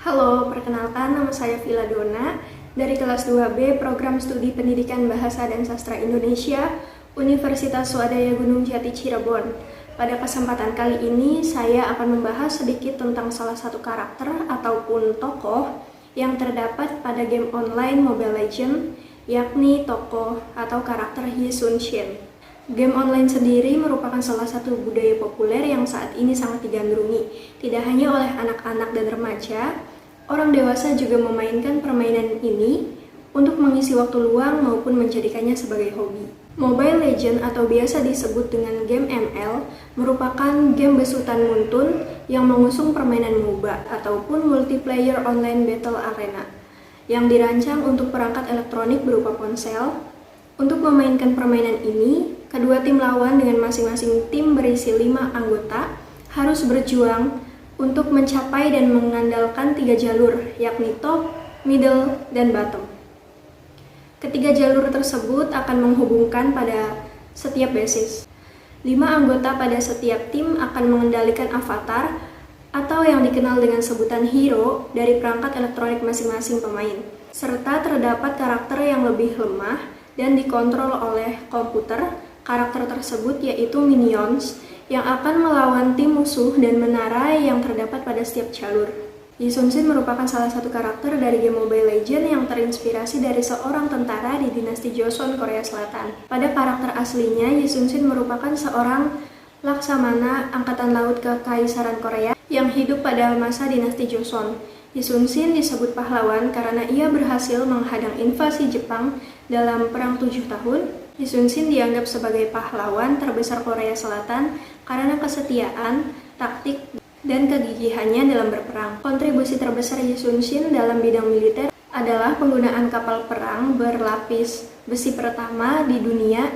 Halo, perkenalkan nama saya Vila Dona dari kelas 2B Program Studi Pendidikan Bahasa dan Sastra Indonesia Universitas Swadaya Gunung Jati Cirebon. Pada kesempatan kali ini saya akan membahas sedikit tentang salah satu karakter ataupun tokoh yang terdapat pada game online Mobile Legends, yakni tokoh atau karakter Yi Sun Shin. Game online sendiri merupakan salah satu budaya populer yang saat ini sangat digandrungi, tidak hanya oleh anak-anak dan remaja. Orang dewasa juga memainkan permainan ini untuk mengisi waktu luang maupun menjadikannya sebagai hobi. Mobile Legends atau biasa disebut dengan game ML merupakan game besutan muntun yang mengusung permainan MOBA ataupun Multiplayer Online Battle Arena yang dirancang untuk perangkat elektronik berupa ponsel. Untuk memainkan permainan ini, kedua tim lawan dengan masing-masing tim berisi 5 anggota harus berjuang untuk mencapai dan mengandalkan 3 jalur, yakni top, middle, dan bottom. Ketiga jalur tersebut akan menghubungkan pada setiap basis. 5 anggota pada setiap tim akan mengendalikan avatar atau yang dikenal dengan sebutan hero dari perangkat elektronik masing-masing pemain, serta terdapat karakter yang lebih lemah dan dikontrol oleh komputer. Karakter tersebut yaitu minions yang akan melawan tim musuh dan menara yang terdapat pada setiap jalur. Yi Sun Shin merupakan salah satu karakter dari game Mobile Legends yang terinspirasi dari seorang tentara di dinasti Joseon, Korea Selatan. Pada karakter aslinya, Yi Sun Shin merupakan seorang laksamana angkatan laut Kekaisaran Korea yang hidup pada masa dinasti Joseon. Yi Sun Shin disebut pahlawan karena ia berhasil menghadang invasi Jepang dalam Perang 7 tahun. Yi Sun Shin dianggap sebagai pahlawan terbesar Korea Selatan karena kesetiaan, taktik, dan kegigihannya dalam berperang. Kontribusi terbesar Yi Sun Shin dalam bidang militer adalah penggunaan kapal perang berlapis besi pertama di dunia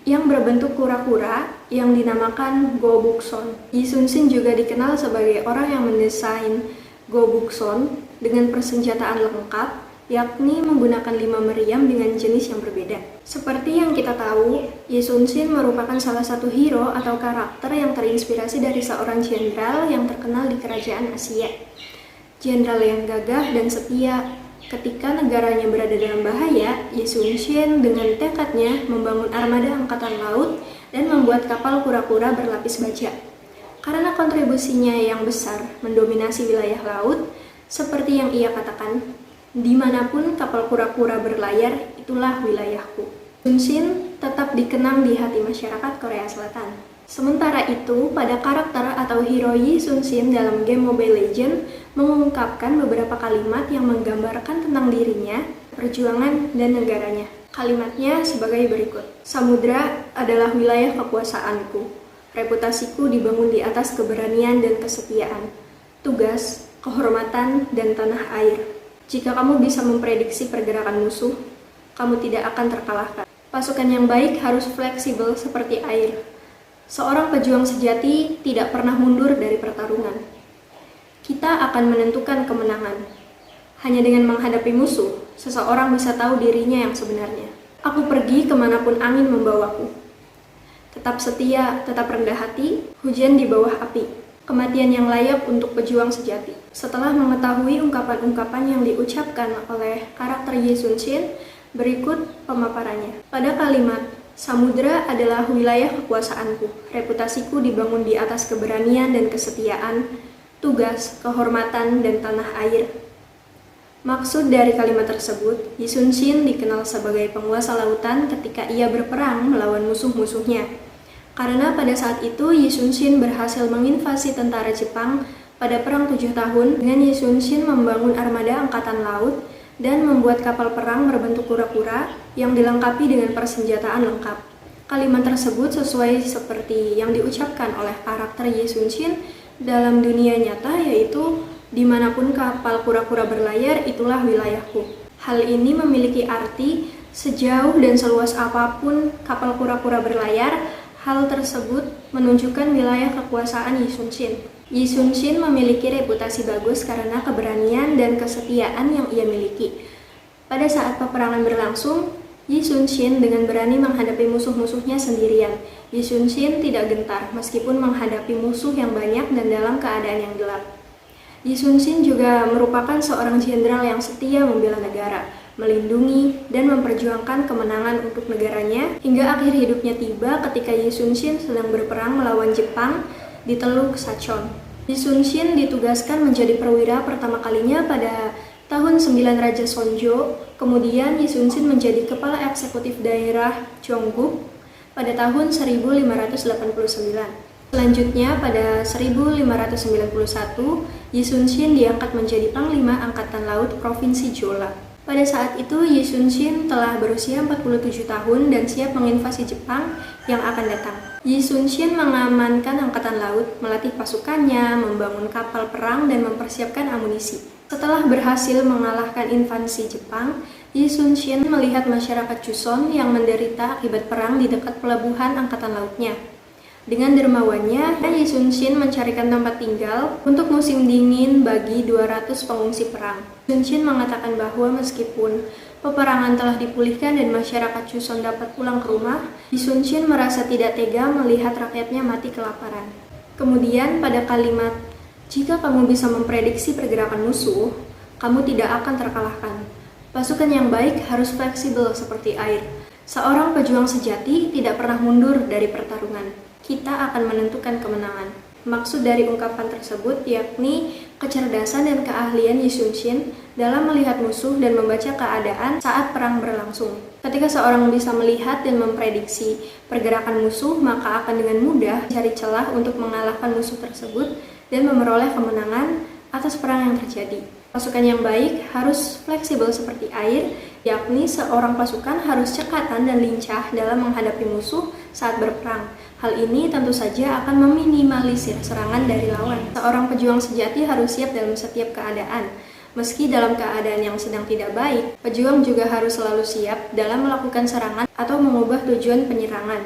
yang berbentuk kura-kura yang dinamakan Gobukson. Yi Sun Shin juga dikenal sebagai orang yang mendesain Gobukson dengan persenjataan lengkap, yakni menggunakan 5 meriam dengan jenis yang berbeda. Seperti yang kita tahu, Yi Sun Shin merupakan salah satu hero atau karakter yang terinspirasi dari seorang jenderal yang terkenal di kerajaan Asia. Jenderal yang gagah dan setia. Ketika negaranya berada dalam bahaya, Yi Sun Shin dengan tekadnya membangun armada angkatan laut dan membuat kapal kura-kura berlapis baja. Karena kontribusinya yang besar mendominasi wilayah laut, seperti yang ia katakan, dimanapun kapal kura-kura berlayar, itulah wilayahku. Sun Shin tetap dikenang di hati masyarakat Korea Selatan. Sementara itu, pada karakter atau hero Yi Sun Shin dalam game Mobile Legends mengungkapkan beberapa kalimat yang menggambarkan tentang dirinya, perjuangan, dan negaranya. Kalimatnya sebagai berikut. Samudra adalah wilayah kekuasaanku. Reputasiku dibangun di atas keberanian dan kesetiaan. Tugas, kehormatan, dan tanah air. Jika kamu bisa memprediksi pergerakan musuh, kamu tidak akan terkalahkan. Pasukan yang baik harus fleksibel seperti air. Seorang pejuang sejati tidak pernah mundur dari pertarungan. Kita akan menentukan kemenangan. Hanya dengan menghadapi musuh, seseorang bisa tahu dirinya yang sebenarnya. Aku pergi kemanapun angin membawaku. Tetap setia, tetap rendah hati, hujan di bawah api. Kematian yang layak untuk pejuang sejati. Setelah mengetahui ungkapan-ungkapan yang diucapkan oleh karakter Yi Sun Shin, berikut pemaparannya. Pada kalimat, samudra adalah wilayah kekuasaanku, reputasiku dibangun di atas keberanian dan kesetiaan, tugas, kehormatan, dan tanah air. Maksud dari kalimat tersebut, Yi Sun Shin dikenal sebagai penguasa lautan ketika ia berperang melawan musuh-musuhnya. Karena pada saat itu Yi Sun Shin berhasil menginvasi tentara Jepang pada Perang 7 tahun. Dengan Yi Sun Shin membangun armada angkatan laut dan membuat kapal perang berbentuk kura-kura yang dilengkapi dengan persenjataan lengkap. Kalimat tersebut sesuai seperti yang diucapkan oleh karakter Yi Sun Shin dalam dunia nyata, yaitu dimanapun kapal kura-kura berlayar, itulah wilayahku. Hal ini memiliki arti sejauh dan seluas apapun kapal kura-kura berlayar. Hal tersebut menunjukkan wilayah kekuasaan Yi Sun Shin. Yi Sun Shin memiliki reputasi bagus karena keberanian dan kesetiaan yang ia miliki. Pada saat peperangan berlangsung, Yi Sun Shin dengan berani menghadapi musuh-musuhnya sendirian. Yi Sun Shin tidak gentar meskipun menghadapi musuh yang banyak dan dalam keadaan yang gelap. Yi Sun-shin juga merupakan seorang jenderal yang setia membela negara, melindungi, dan memperjuangkan kemenangan untuk negaranya hingga akhir hidupnya tiba ketika Yi Sun-shin sedang berperang melawan Jepang di Teluk Sachon. Yi Sun-shin ditugaskan menjadi perwira pertama kalinya pada tahun 9 Raja Sonjo, kemudian Yi Sun-shin menjadi kepala eksekutif daerah Gyeongguk pada tahun 1589. Selanjutnya, pada 1591, Yi Sun-shin diangkat menjadi Panglima Angkatan Laut Provinsi Jeolla. Pada saat itu, Yi Sun-shin telah berusia 47 tahun dan siap menginvasi Jepang yang akan datang. Yi Sun-shin mengamankan Angkatan Laut, melatih pasukannya, membangun kapal perang, dan mempersiapkan amunisi. Setelah berhasil mengalahkan invasi Jepang, Yi Sun-shin melihat masyarakat Chuson yang menderita akibat perang di dekat pelabuhan Angkatan Lautnya. Dengan dermawannya, Yi Sun-shin mencarikan tempat tinggal untuk musim dingin bagi 200 pengungsi perang. Yi Sun-shin mengatakan bahwa meskipun peperangan telah dipulihkan dan masyarakat Chuson dapat pulang ke rumah, Yi Sun-shin merasa tidak tega melihat rakyatnya mati kelaparan. Kemudian pada kalimat, "Jika kamu bisa memprediksi pergerakan musuh, kamu tidak akan terkalahkan. Pasukan yang baik harus fleksibel seperti air. Seorang pejuang sejati tidak pernah mundur dari pertarungan. Kita akan menentukan kemenangan." Maksud dari ungkapan tersebut yakni kecerdasan dan keahlian Yi Sun-shin dalam melihat musuh dan membaca keadaan saat perang berlangsung. Ketika seorang bisa melihat dan memprediksi pergerakan musuh, maka akan dengan mudah mencari celah untuk mengalahkan musuh tersebut dan memperoleh kemenangan atas perang yang terjadi. Pasukan yang baik harus fleksibel seperti air, yakni seorang pasukan harus cekatan dan lincah dalam menghadapi musuh saat berperang. Hal ini tentu saja akan meminimalisir serangan dari lawan. Seorang pejuang sejati harus siap dalam setiap keadaan. Meski dalam keadaan yang sedang tidak baik, pejuang juga harus selalu siap dalam melakukan serangan atau mengubah tujuan penyerangan.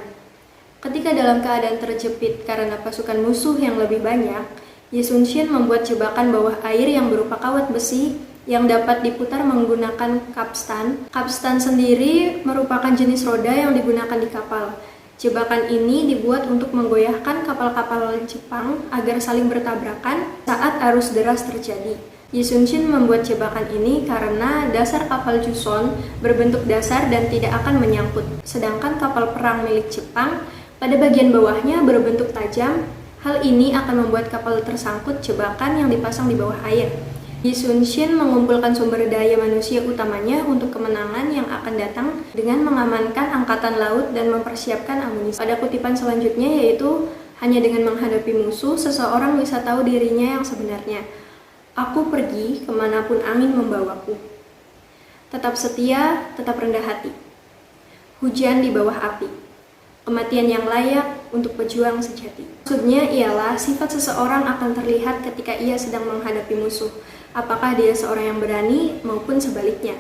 Ketika dalam keadaan terjepit karena pasukan musuh yang lebih banyak, Yi Sun-shin membuat jebakan bawah air yang berupa kawat besi yang dapat diputar menggunakan kapstan. Kapstan sendiri merupakan jenis roda yang digunakan di kapal. Jebakan ini dibuat untuk menggoyahkan kapal-kapal Jepang agar saling bertabrakan saat arus deras terjadi. Yi Sun-shin membuat jebakan ini karena dasar kapal Chuson berbentuk dasar dan tidak akan menyangkut, sedangkan kapal perang milik Jepang pada bagian bawahnya berbentuk tajam. Hal ini akan membuat kapal tersangkut jebakan yang dipasang di bawah air. Yi Sun-shin mengumpulkan sumber daya manusia utamanya untuk kemenangan yang akan datang dengan mengamankan angkatan laut dan mempersiapkan amunisi. Pada kutipan selanjutnya yaitu, "Hanya dengan menghadapi musuh, seseorang bisa tahu dirinya yang sebenarnya. Aku pergi kemanapun angin membawaku. Tetap setia, tetap rendah hati. Hujan di bawah api. Kematian yang layak untuk pejuang sejati." Maksudnya ialah sifat seseorang akan terlihat ketika ia sedang menghadapi musuh. Apakah dia seorang yang berani maupun sebaliknya.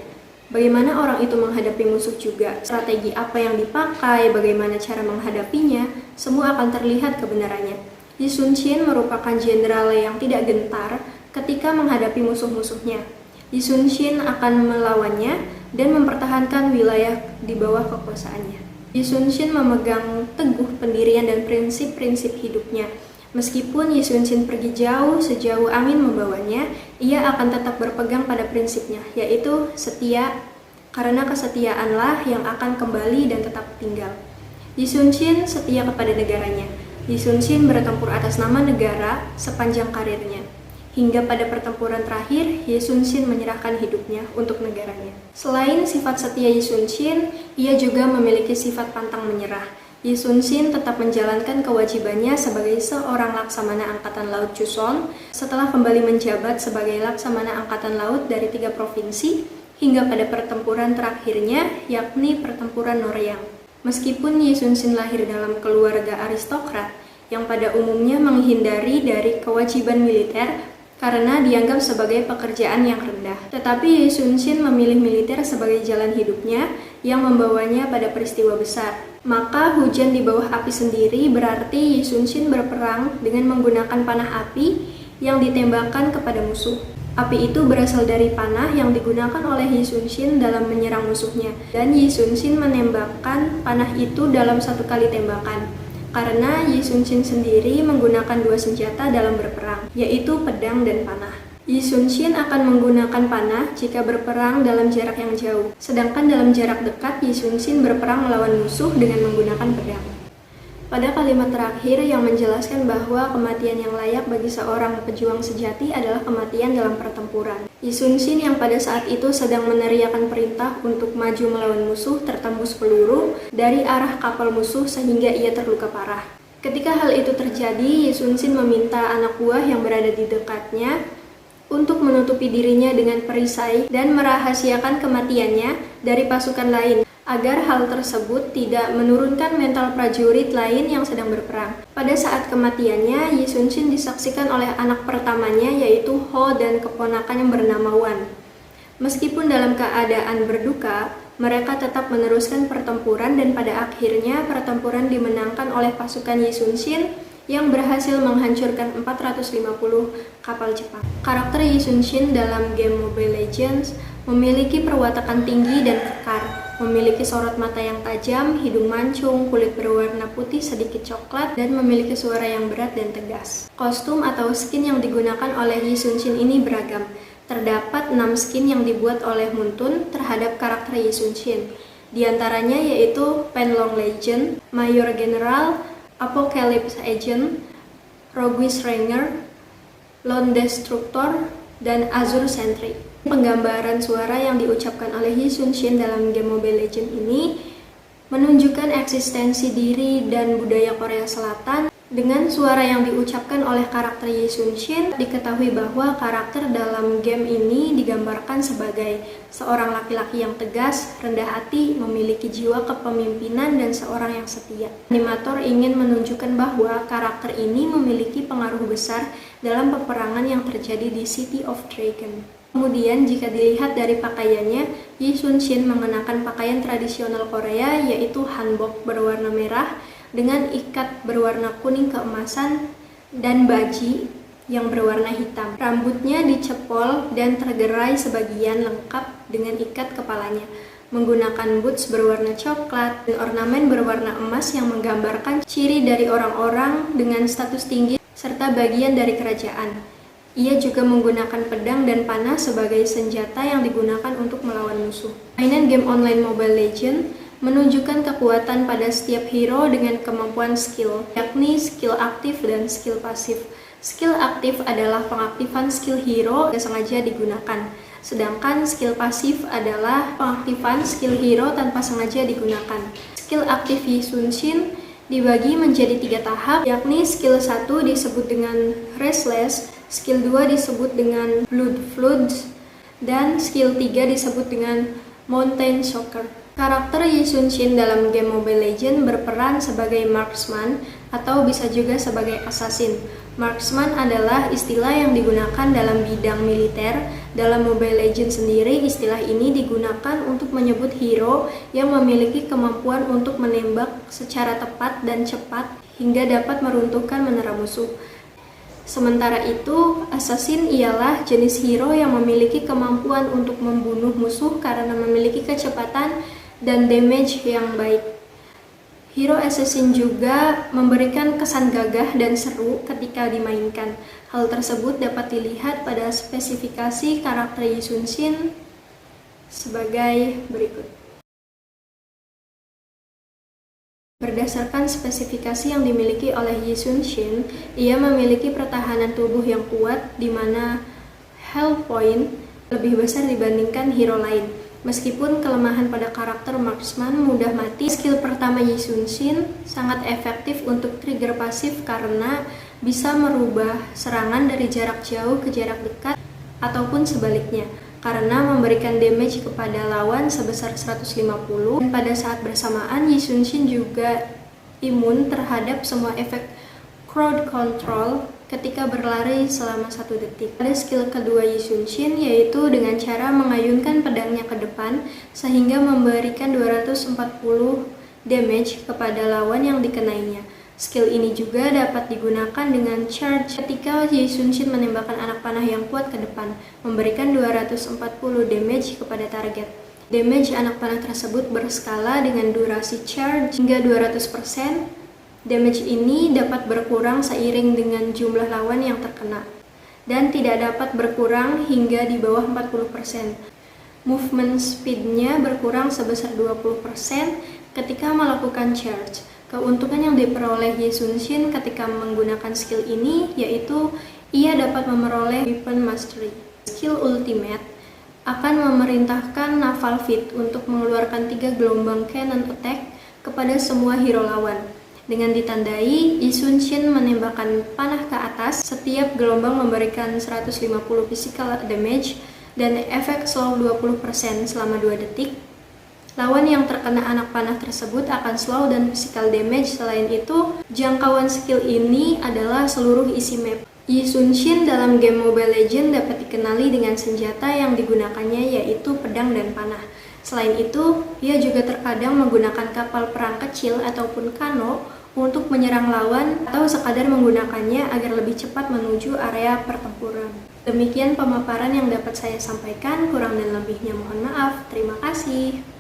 Bagaimana orang itu menghadapi musuh juga, strategi apa yang dipakai, bagaimana cara menghadapinya, semua akan terlihat kebenarannya. Yi Sun-shin merupakan jenderal yang tidak gentar ketika menghadapi musuh-musuhnya. Yi Sun-shin akan melawannya dan mempertahankan wilayah di bawah kekuasaannya. Yi Sun-shin memegang teguh pendirian dan prinsip-prinsip hidupnya. Meskipun Yi Sun-shin pergi jauh sejauh angin membawanya, ia akan tetap berpegang pada prinsipnya, yaitu setia, karena kesetiaanlah yang akan kembali dan tetap tinggal. Yi Sun-shin setia kepada negaranya. Yi Sun-shin bertempur atas nama negara sepanjang karirnya. Hingga pada pertempuran terakhir, Yi Sun-shin menyerahkan hidupnya untuk negaranya. Selain sifat setia Yi Sun-shin, ia juga memiliki sifat pantang menyerah. Yi Sun-shin tetap menjalankan kewajibannya sebagai seorang Laksamana Angkatan Laut Chuson setelah kembali menjabat sebagai Laksamana Angkatan Laut dari 3 provinsi hingga pada pertempuran terakhirnya, yakni pertempuran Noryang. Meskipun Yi Sun-shin lahir dalam keluarga aristokrat yang pada umumnya menghindari dari kewajiban militer karena dianggap sebagai pekerjaan yang rendah. Tetapi Yi Sun-shin memilih militer sebagai jalan hidupnya yang membawanya pada peristiwa besar. Maka hujan di bawah api sendiri berarti Yi Sun-shin berperang dengan menggunakan panah api yang ditembakkan kepada musuh. Api itu berasal dari panah yang digunakan oleh Yi Sun-shin dalam menyerang musuhnya, dan Yi Sun-shin menembakkan panah itu dalam 1 kali tembakan. Karena Yi Sun-shin sendiri menggunakan 2 senjata dalam berperang, yaitu pedang dan panah. Yi Sun-shin akan menggunakan panah jika berperang dalam jarak yang jauh, sedangkan dalam jarak dekat Yi Sun-shin berperang melawan musuh dengan menggunakan pedang. Pada kalimat terakhir yang menjelaskan bahwa kematian yang layak bagi seorang pejuang sejati adalah kematian dalam pertempuran. Yi Sun-shin yang pada saat itu sedang meneriakan perintah untuk maju melawan musuh tertembus peluru dari arah kapal musuh sehingga ia terluka parah. Ketika hal itu terjadi, Yi Sun-shin meminta anak buah yang berada di dekatnya untuk menutupi dirinya dengan perisai dan merahasiakan kematiannya dari pasukan lain, agar hal tersebut tidak menurunkan mental prajurit lain yang sedang berperang. Pada saat kematiannya, Yi Sun-shin disaksikan oleh anak pertamanya yaitu Ho dan keponakan yang bernama Wan. Meskipun dalam keadaan berduka, mereka tetap meneruskan pertempuran dan pada akhirnya pertempuran dimenangkan oleh pasukan Yi Sun-shin yang berhasil menghancurkan 450 kapal Jepang. Karakter Yi Sun-shin dalam game Mobile Legends memiliki perwatakan tinggi dan kekar, memiliki sorot mata yang tajam, hidung mancung, kulit berwarna putih sedikit coklat, dan memiliki suara yang berat dan tegas. Kostum atau skin yang digunakan oleh Yi Sun-shin ini beragam. Terdapat 6 skin yang dibuat oleh Muntun terhadap karakter Yi Sun-shin. Di antaranya yaitu Penlong Legend, Mayor General, Apocalypse Agent, Rogue Ranger, Lone Destructor, dan Azure Sentry. Penggambaran suara yang diucapkan oleh Yi Sun-shin dalam game Mobile Legends ini menunjukkan eksistensi diri dan budaya Korea Selatan. Dengan suara yang diucapkan oleh karakter Yi Sun-shin, diketahui bahwa karakter dalam game ini digambarkan sebagai seorang laki-laki yang tegas, rendah hati, memiliki jiwa kepemimpinan, dan seorang yang setia. Animator ingin menunjukkan bahwa karakter ini memiliki pengaruh besar dalam peperangan yang terjadi di City of Dragon. Kemudian jika dilihat dari pakaiannya, Yi Sun-shin mengenakan pakaian tradisional Korea yaitu hanbok berwarna merah dengan ikat berwarna kuning keemasan dan baji yang berwarna hitam. Rambutnya dicepol dan tergerai sebagian lengkap dengan ikat kepalanya. Menggunakan boots berwarna coklat dan ornamen berwarna emas yang menggambarkan ciri dari orang-orang dengan status tinggi serta bagian dari kerajaan. Ia juga menggunakan pedang dan panah sebagai senjata yang digunakan untuk melawan musuh. Mainan game online Mobile Legends menunjukkan kekuatan pada setiap hero dengan kemampuan skill, yakni skill aktif dan skill pasif. Skill aktif adalah pengaktifan skill hero yang sengaja digunakan, sedangkan skill pasif adalah pengaktifan skill hero tanpa sengaja digunakan. Skill aktif Yi Sun-shin dibagi menjadi 3 tahap, yakni skill 1 disebut dengan Restless, skill 2 disebut dengan Blood Flood, dan skill 3 disebut dengan Mountain Shocker. Karakter Yi Sun-shin dalam game Mobile Legends berperan sebagai marksman atau bisa juga sebagai assassin. Marksman adalah istilah yang digunakan dalam bidang militer. Dalam Mobile Legends sendiri, istilah ini digunakan untuk menyebut hero yang memiliki kemampuan untuk menembak secara tepat dan cepat hingga dapat meruntuhkan menara musuh. Sementara itu, assassin ialah jenis hero yang memiliki kemampuan untuk membunuh musuh karena memiliki kecepatan dan damage yang baik. Hero assassin juga memberikan kesan gagah dan seru ketika dimainkan. Hal tersebut dapat dilihat pada spesifikasi karakter Yi Sun-shin sebagai berikut. Berdasarkan spesifikasi yang dimiliki oleh Yi Sun-shin, ia memiliki pertahanan tubuh yang kuat di mana health point lebih besar dibandingkan hero lain. Meskipun kelemahan pada karakter marksman mudah mati, skill pertama Yi Sun-shin sangat efektif untuk trigger pasif karena bisa merubah serangan dari jarak jauh ke jarak dekat ataupun sebaliknya, karena memberikan damage kepada lawan sebesar 150. Dan pada saat bersamaan, Yi Sun-shin juga imun terhadap semua efek crowd control ketika berlari selama 1 detik. Ada skill kedua Yi Sun-shin yaitu dengan cara mengayunkan pedangnya ke depan sehingga memberikan 240 damage kepada lawan yang dikenainya. Skill ini juga dapat digunakan dengan charge ketika Yi Sun-shin menembakkan anak panah yang kuat ke depan, memberikan 240 damage kepada target. Damage anak panah tersebut berskala dengan durasi charge hingga 200%. Damage ini dapat berkurang seiring dengan jumlah lawan yang terkena. dan tidak dapat berkurang hingga di bawah 40%. Movement speed-nya berkurang sebesar 20% ketika melakukan charge. Keuntungan yang diperoleh Yi Sun-shin ketika menggunakan skill ini yaitu ia dapat memperoleh weapon mastery. Skill ultimate akan memerintahkan Naval Fit untuk mengeluarkan 3 gelombang cannon attack kepada semua hero lawan. Dengan ditandai, Yi Sun-shin menembakkan panah ke atas, setiap gelombang memberikan 150 physical damage dan efek slow 20% selama 2 detik. Lawan yang terkena anak panah tersebut akan slow dan physical damage. Selain itu, jangkauan skill ini adalah seluruh isi map. Yi Sun-shin dalam game Mobile Legends dapat dikenali dengan senjata yang digunakannya yaitu pedang dan panah. Selain itu, ia juga terkadang menggunakan kapal perang kecil ataupun kano untuk menyerang lawan atau sekadar menggunakannya agar lebih cepat menuju area pertempuran. Demikian pemaparan yang dapat saya sampaikan, kurang dan lebihnya mohon maaf. Terima kasih.